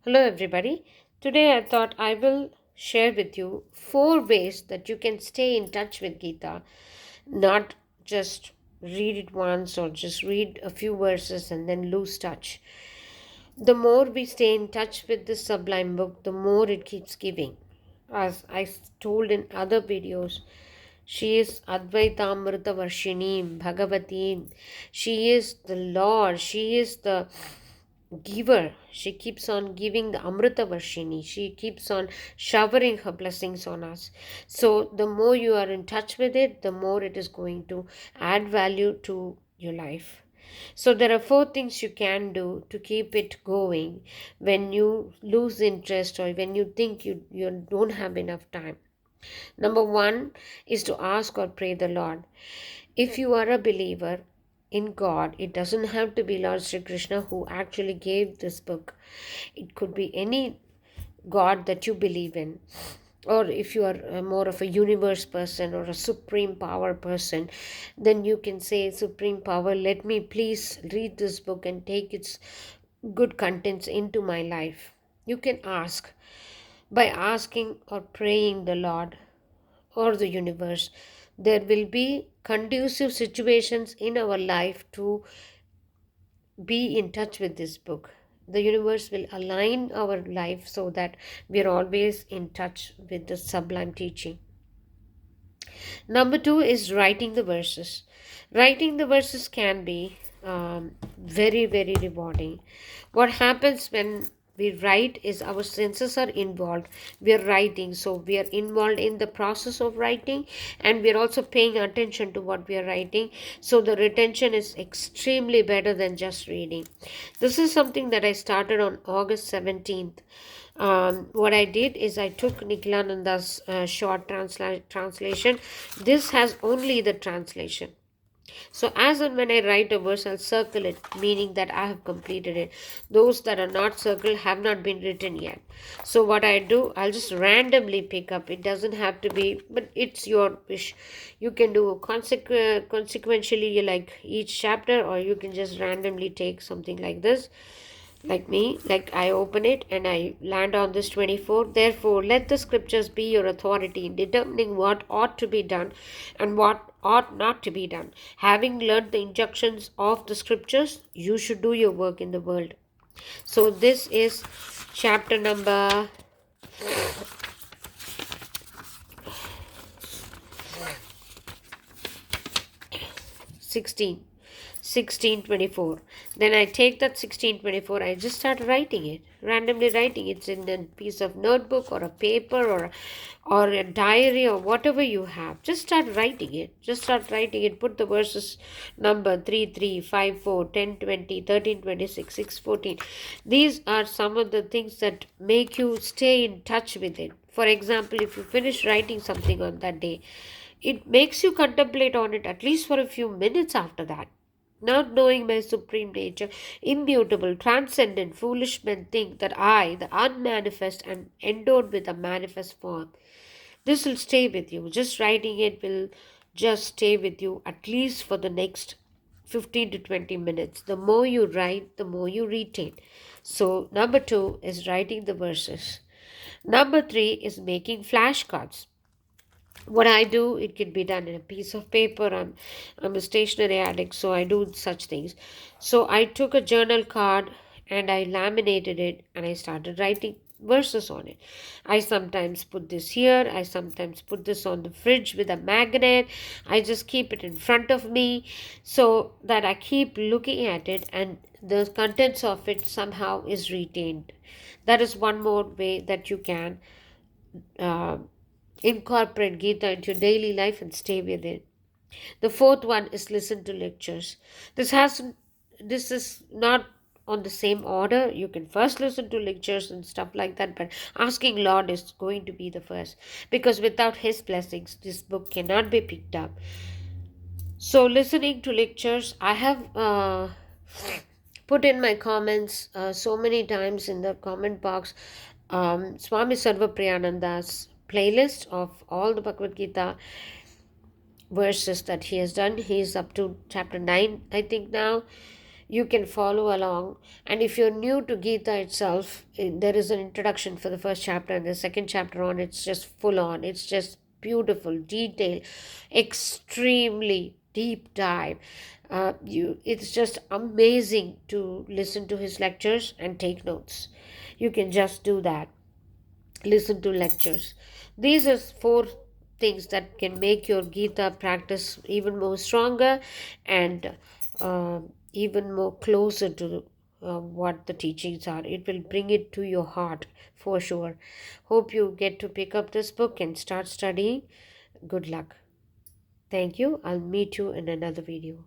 Hello, everybody. Today I thought I will share with you 4 ways that you can stay in touch with Gita, not just read it once or just read a few verses and then lose touch. The more we stay in touch with this sublime book, the more it keeps giving. As I told in other videos, she is Advaita Amrita Varshini, Bhagavati. She is the Lord. She is the giver. She keeps on giving the Amrita Varshini. She keeps on showering her blessings on us. So the more you are in touch with it, the more it is going to add value to your life. So there are 4 things you can do to keep it going when you lose interest or when you think you don't have enough time. Number 1 is to ask or pray the Lord. If you are a believer in God, it doesn't have to be Lord Sri Krishna who actually gave this book. It could be any God that you believe in. Or if you are more of a universe person or a supreme power person, then you can say, Supreme Power, let me please read this book and take its good contents into my life. You can ask. By asking or praying the Lord or the universe, there will be conducive situations in our life to be in touch with this book. The universe will align our life so that we are always in touch with the sublime teaching. Number 2 is writing the verses. Writing the verses can be very, very rewarding. What happens when we write is our senses are involved. We are writing, so we are involved in the process of writing, and we are also paying attention to what we are writing. So the retention is extremely better than just reading. This is something that I started on August 17th. What I did is I took Nikhilananda's short translation. This has only the translation. So as and when I write a verse, I'll circle it, meaning that I have completed it. Those that are not circled have not been written yet. So what I do, I'll just randomly pick up. It doesn't have to be, but it's your wish. You can do consequentially like each chapter, or you can just randomly take something like this. Like me, like I open it and I land on this 24. Therefore, let the scriptures be your authority in determining what ought to be done and what ought not to be done. Having learned the injunctions of the scriptures, you should do your work in the world. So, this is chapter number 16. 1624. Then I take that 1624, I just start writing it, randomly writing. It's in a piece of notebook or a paper or a diary or whatever you have. Just start writing it. Just start writing it. Put the verses number 3, 3, 5, 4, 10, 20, 13, 26, 6, 14. These are some of the things that make you stay in touch with it. For example, if you finish writing something on that day, it makes you contemplate on it at least for a few minutes after that. Not knowing my supreme nature, immutable, transcendent, foolish men think that I, the unmanifest, am endowed with a manifest form. This will stay with you. Just writing it will just stay with you at least for the next 15 to 20 minutes. The more you write, the more you retain. So, number 2 is writing the verses. Number 3 is making flashcards. What I do, it can be done in a piece of paper. I'm a stationery addict, so I do such things. So I took a journal card and I laminated it and I started writing verses on it. I sometimes put this here, I sometimes put this on the fridge with a magnet. I just keep it in front of me so that I keep looking at it and the contents of it somehow is retained. That is one more way that you can uh, incorporate Gita into your daily life and stay with it. The fourth one is listen to lectures. This is not on the same order. You can first listen to lectures and stuff like that, but asking Lord is going to be the first, because without his blessings this book cannot be picked up. So listening to lectures, I have put in my comments so many times in the comment box, Swami Sarvapriyanandas playlist of all the Bhagavad Gita verses that he has done. He is up to chapter 9, I think now. You can follow along. And if you're new to Gita itself, there is an introduction for the first chapter, and the second chapter on, it's just full on. It's just beautiful, detailed, extremely deep dive. It's just amazing to listen to his lectures and take notes. You can just do that. Listen to lectures. These are four things that can make your Gita practice even more stronger and uh, even more closer to what the teachings are. It will bring it to your heart for sure. Hope you get to pick up this book and start studying. Good luck. Thank you. I'll meet you in another video.